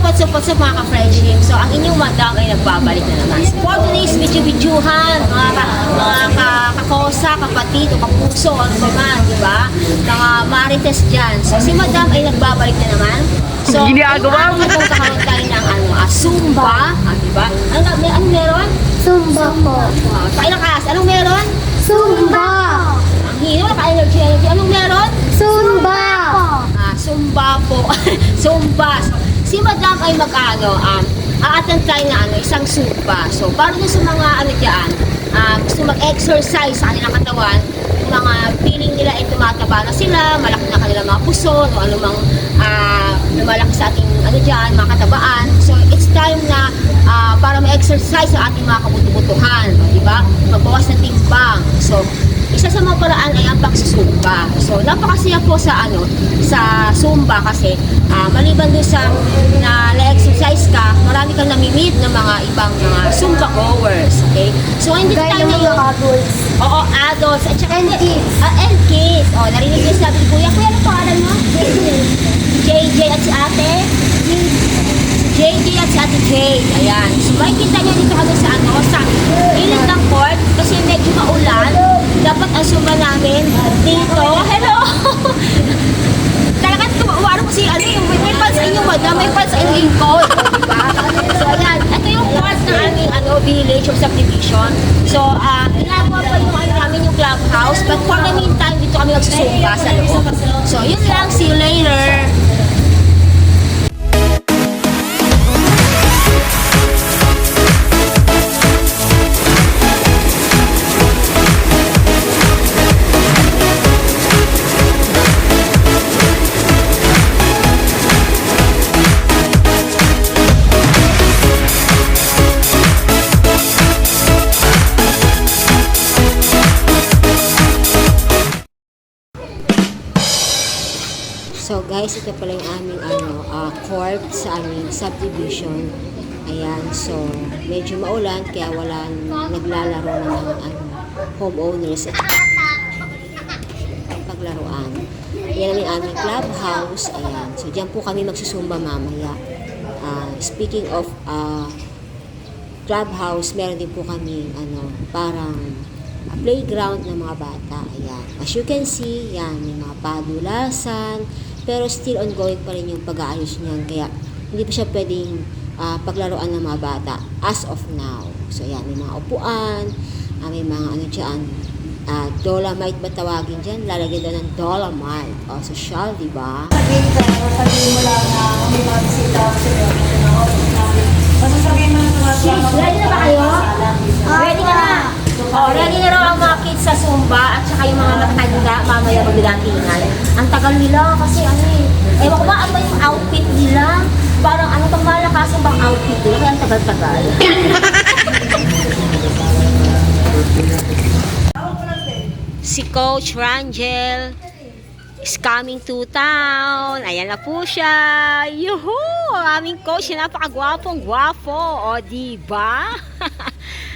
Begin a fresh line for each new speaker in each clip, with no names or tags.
what's up mga ka-friendship? So, ang inyong madam ay nagbabalik na naman. For today's video-videohan, mga kakosa, kapatid, o kapuso, ano ba man, di ba? Mga marites dyan. So, si madam ay nagbabalik na naman. So,
ginagawa mo.
Kakaroon tayo ng Zumba, di ba? Anong meron?
Zumba po.
Sa ilang class, anong meron?
Zumba.
Ang hino, naka-energy. Anong meron?
Zumba.
Zumba po. Zumba. So, si madam ay a-attend tayo na isang Zumba. So, para dun sa mga dyan, gusto mag-exercise sa kanilang katawan, yung mga feeling nila ay tumataba na sila, malaki na kanilang mga puso, o anumang lumalaki sa ating dyan, mga katabaan. So, it's time na para ma-exercise ang ating mga kabutubutuhan, diba? Magbawas ng timbang. So, isa sa mga paraan ay ang pagsusumba. So, napakasaya po sa sa Zumba kasi maliban doon sa na-exercise ka, marami kang nami-meet ng mga ibang mga Zumba goers. Okay? So, hindi tayo ngayon.
Adults.
Oo, adults. At saka,
And kids.
And kids. O, narinig niyo sabi ni Kuya. Kuya, ano pangalan mo? JJ at si ate? JJ at si ate Jade. Ayan. So, makikita niyo dito kami sa sa ilid ng court kasi medyo maulan. Dapat ang Zumba namin dito. Hello! Talagang tumawa ko si may fans sa inyo, madam. May fans sa inyong court. Diba? So, ayan. Ito yung court ng aming village or subdivision. So, ginagawa pa yung namin yung clubhouse. But for the meantime, dito kami nagsusumba sa loob. So, yun lang. See you later. So guys, ito pala yung aming court sa aming subdivision. Ayan, so medyo maulan kaya wala naglalaro ng mga homeowners at paglaruan. Ayan ang aming clubhouse. Ayan, so diyan po kami magsusumba mamaya. Speaking of clubhouse, meron din po kami parang playground ng mga bata. Ayan. As you can see, yan, may mga padulasan, pero still ongoing pa rin yung pag-aayos niyan. Kaya, hindi pa siya pwedeng paglaruan ng mga bata as of now. So, yan, may mga upuan, may mga dyan, dolomite ba tawagin dyan? Lalagyan doon ng dolomite. O, social, di ba?
Sabihin mo lang na may mga bisita kasi sabihin mo lang
Ready na ba kayo? Ready ka na? Ready na raw ang mga kids sa Zumba at saka yung mga nakatanda mamaya magdatingan. Ang tagal nila kasi ewan ko ba ano yung outfit nila? Parang pang malakasan bang outfit nila kaya ang tagal-tagal. Si Coach Rangel is coming to town. Ayan na po siya. Yuhu! Ang aming coach na napakagwapong-gwapo. O, diba?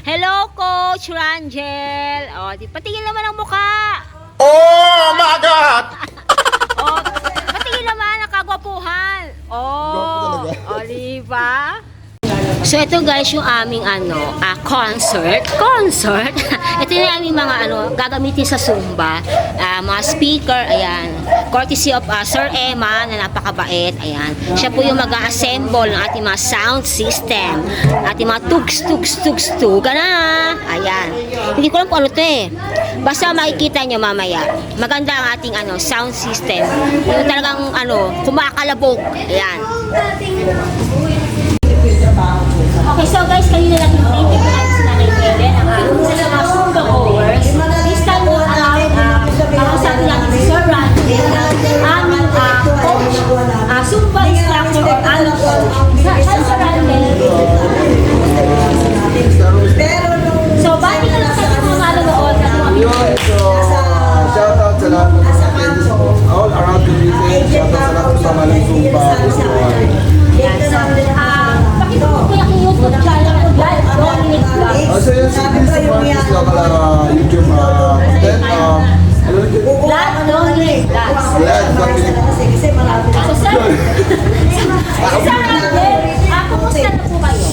Hello, Coach Rangel. O, patingin naman ang mukha.
Oh my God!
O, patingin naman ang kagwapuhan. O, diba? So, ito guys, yung aming concert. Ito yung aming mga gagamitin sa Zumba. Mga speaker, ayan. Courtesy of Sir Emma, na napakabait. Ayan. Siya po yung mag-assemble ng ating mga sound system. Ating mga tugs-tugs-tugs-tuga na. Ayan. Hindi ko alam kung ano to Basta makikita nyo mamaya. Maganda ang ating sound system. Yung talagang kumakalabog. Ayan. Okay, so guys, kanina natin natin sila na Ellen, ang isa sa mga Zumba goers. This time mo sabi natin si Sir Randy, aming coach, Zumba instructor or coach. Sir Randy. So, bati ka lang sa mga manonood at mga video.
Shout out sa lahat ng mga friends all around the region. Shout out sa lahat ng sama ng Zumba.
Pakita mo kaya kung YouTube channel ko guys, Dominic Vlogs.
So yun, si Chris Marcus local YouTube content.
Vlad Dominic Vlogs.
Vlad Dominic.
So, Sir Randy, Kamusta na po kayo?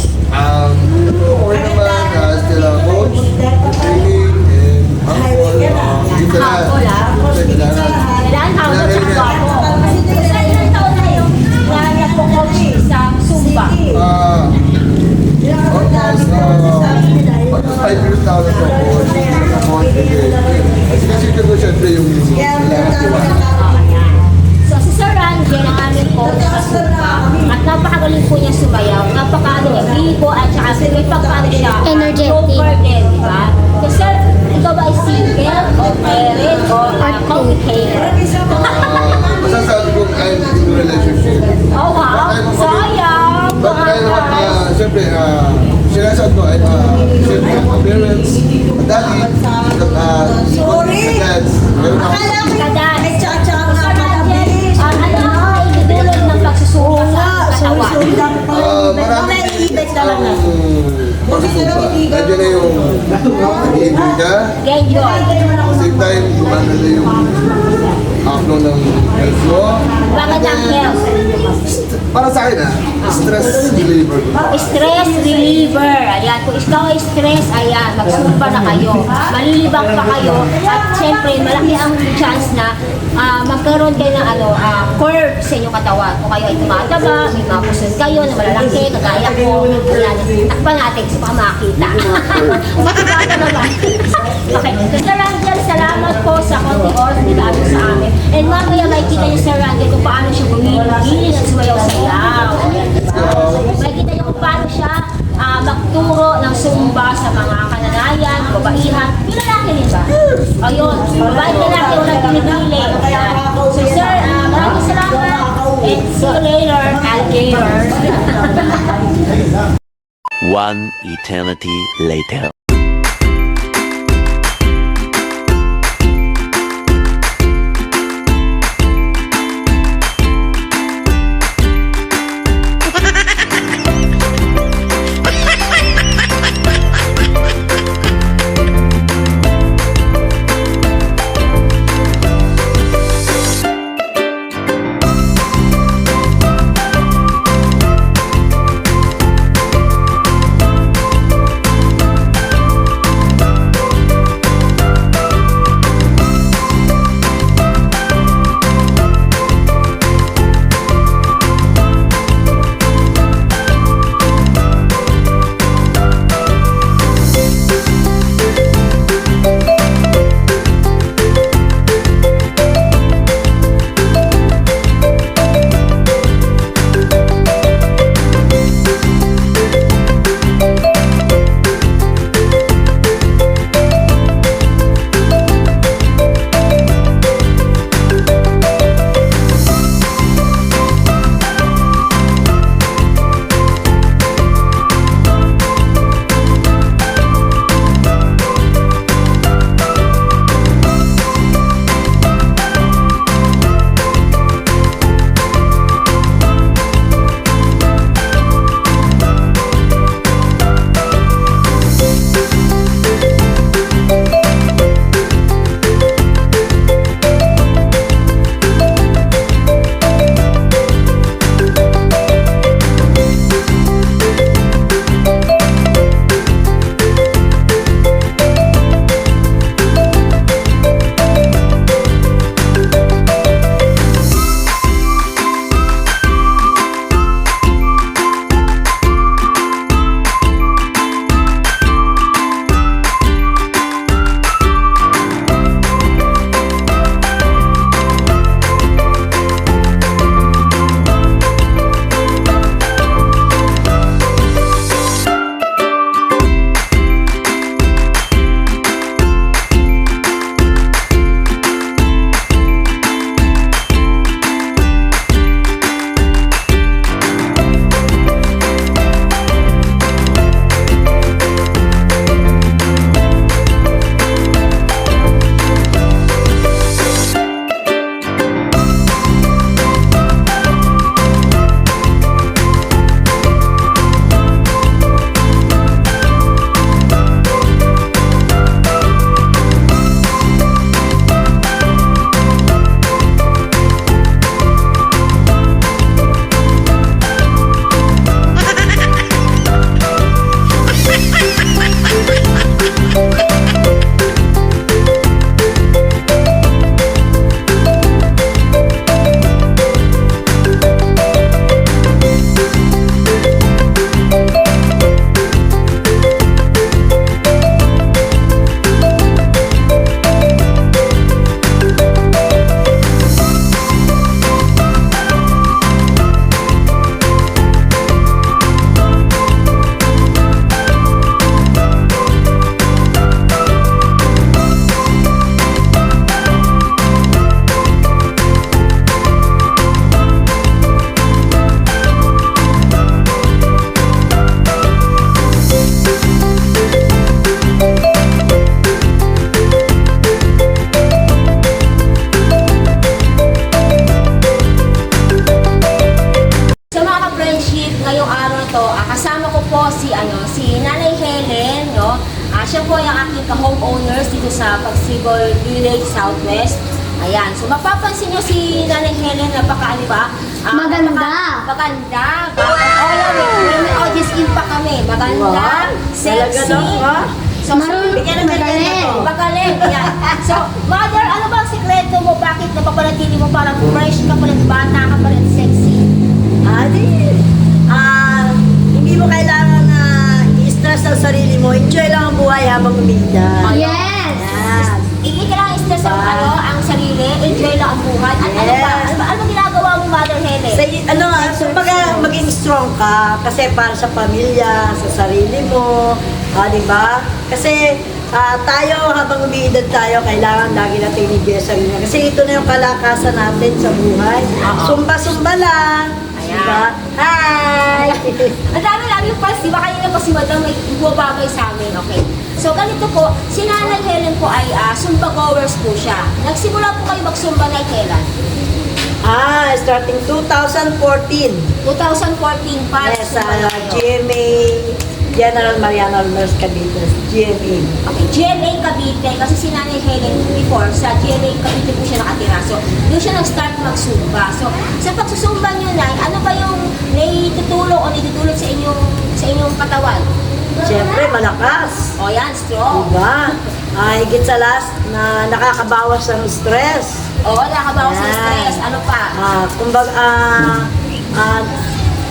Okay naman, still coach, training, and humble, dito na.
Humble, ah.
Kailangan.
Kailangan humble sa gwapo. Kasi ilang taon na yung nagpo-coach sa Zumba?
Almost 5 years na ako nag-coach. Kasi ko syempre yung kailangan diwa.
So si Sir Rangel ang aming coach sa Zumba. At napakagaling po niya sumayaw. Napakaano niya, bibo at saka may pagkano siya.
Energetic.
Roper din, di ba? So Sir, ikaw ba ay single o married o complicated?
Masasabi ko I'm in a relationship.
Oh wow, sayang!
But siyempre, sinasabi ko, siyempre, my parents, my daddy, dads, meron ako.
Kadan.
Ay, tsaka
So Sir
nga
Rangel, ano ang naidudulot ng pagsusuka sa katawan?
May ibig talaga.
Pagsusuka. Nandiyan na yung nag-iibig ka.
Enjoy.
Same time, gumana na yung flow ng health mo.
Bakit ang health?
Para sa akin stress reliever.
Stress reliever. Ayan, kung ikaw ay stress, ayan, magsumba na kayo. Malilibang pa kayo. At syempre, malaki ang chance na magkaroon kayo ng curve sa inyong katawan. Kung kayo ay tumataba, may mga puson kayo na malalaki, kagaya ko, wala na. Takpan natin sa mga makita. Makikita naman. Okay. So, Sir Rangel, salamat po sa konti oras na nilalo sa amin. And mamaya makikita niyo Sir Rangel kung paano siya gumili at sumayaw-sayaw. Ayan, diba? Makikita niyo kung paano siya magturo ng Zumba sa mga kananayan, babaihan, yung lalaki din ba? Ayun, babae lalaki walang pinipili. Ayan. So Sir, maraming salamat. And see you later, alligator.
One eternity later.
siya po yung aking ka-homeowners dito sa Pagsibol Village, Southwest. Ayan, so mapapansin nyo si Nanay Helen, napaka ano ba?
Maganda.
Maganda. Oh, yan, may audience in pa kami. Maganda, sexy. So,
Magaling.
magaling. Yan. So, mother, ano ba ang sikreto mo? Bakit napapanatili mo parang fresh ka pa rin, bata ka pa rin, sexy?
Hindi mo kailangan na i-stress ang sarili mo. Enjoy lang ang buhay habang umiidad.
Yes!
Yan.
Hindi ka lang stress ang sarili, enjoy lang ang buhay. At ano ba? Ano ginagawa mo, Mother Helen?
Kumbaga maging strong ka kasi para sa pamilya, sa sarili mo, di ba? Kasi tayo habang umiidad tayo, kailangan lagi natin i-enjoy sa sarili. Kasi ito na yung kalakasan natin sa buhay. Sumba-sumba lang.
Ayan.
Diba? Hi!
Ang dami yung fans, di ba? Kanina pa si Madam may bumabagay sa amin, okay? So, ganito po, si Nanay Helen po ay Zumba goers po siya. Nagsimula po kayo mag-Zumba na kailan?
Starting 2014.
2014 pa.
Yes,
Zumba na kayo.
GMA, General Mariano Almers Cavite, GMA.
Okay, GMA Cavite, kasi si Nanay Helen before, sa GMA Cavite po siya nakatira. So, doon siya nag-start mag-Zumba. So, sa pagsusumba nyo na, ano ba yung naitutulong o naitutulong sa inyong katawan?
Siyempre, malakas.
O yan, strong.
Diba? Higit sa last na nakakabawas ng stress.
Oo, nakabawas sa
Yan.
stress. Ano pa?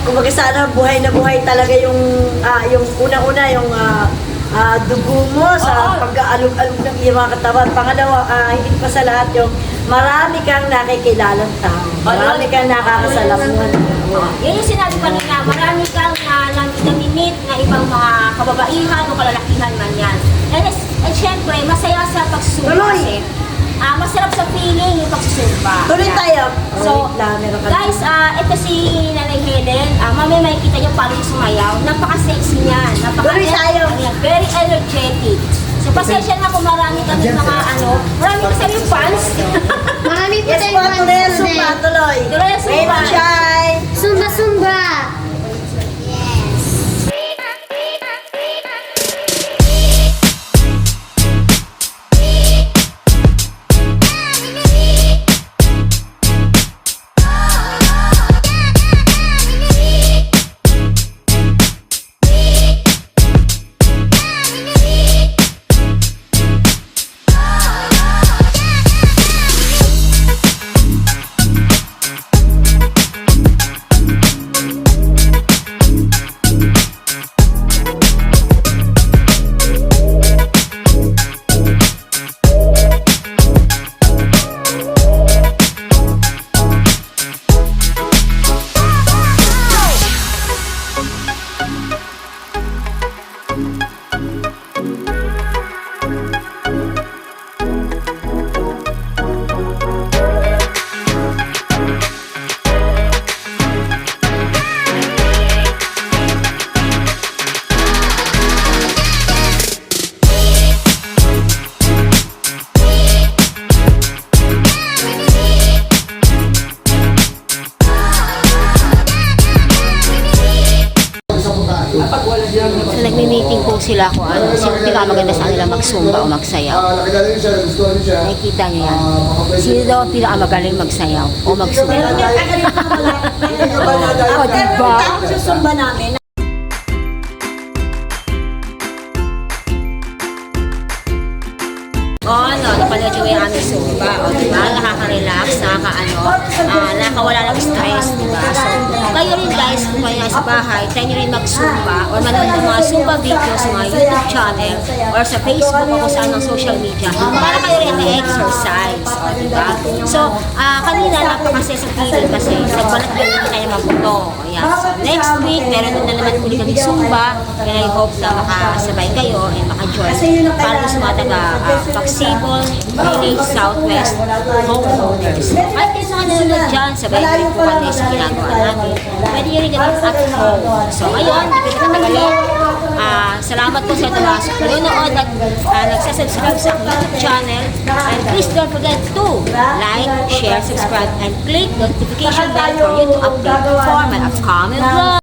Kumbaga sana buhay na buhay talaga yung unang-una yung dugo mo sa pag-aalog-alog ng iyong mga katawan. Pangalawa, higit pa sa lahat yung marami kang nakikilalang tao. Marami kang nakakasalamuhan.
Yan yung sinabi kanina, marami kang namimit na ibang mga kababaihan o kalalakihan man yan. And syempre, masaya sa pagsusumba
Tuloy.
kasi masarap sa feeling yung pagsusumba.
Tuloy
Yan.
tayo.
So,
Meron ka-
guys, ito si Nanay Helen. Mamaya makikita niyo paano yung sumayaw. Napaka-sexy niyan.
Tuloy tayo.
Very energetic. So, pasensya na kung marami kami mga marami kasi yung fans.
Marami po
Yes
tayong
po,
fans
tuloy ang
today.
sumba, tuloy.
Tuloy ang sumba.
Raymond Shine.
Zumba, zumba! Yes!
So, nagmi-meeting po sila kung sino pinakamaganda sa kanila mag-zumba o magsayaw.
Nakagaling siya, gusto niya.
Nakikita niyo yan. Sino daw ang pinakamagaling magsayaw o mag-zumba? O, diba?
Sa sumba namin,
Napanood nyo yung aming Zumba. O, diba? Nakaka-relax, nakakawala ng stress, diba? So, kayo rin guys, kung kayo nasa bahay, try nyo rin mag-Zumba or manood ng mga Zumba videos sa mga YouTube channel or sa Facebook o kung saan ng social media para kayo rin na-exercise. O, diba? So, kanina napakasaya sa feeling kasi nagbalat yun hindi tayo mabuto. Ayan. So, next week, meron na naman ulit kami Zumba. And I hope na makasabay kayo and maka-join para sa mga Pagsibol Village, Southwest homeowners. At kung saan nanonood dyan, sabay rin po kami sa ginagawa namin. Pwede nyo rin gawin at home. So, ngayon, hindi ko natagalin. Salamat po sa ito mga nanonood at nagsasubscribe sa aking YouTube channel. And please don't forget to like, share, subscribe, and click the notification bell for you to update for my upcoming vlog.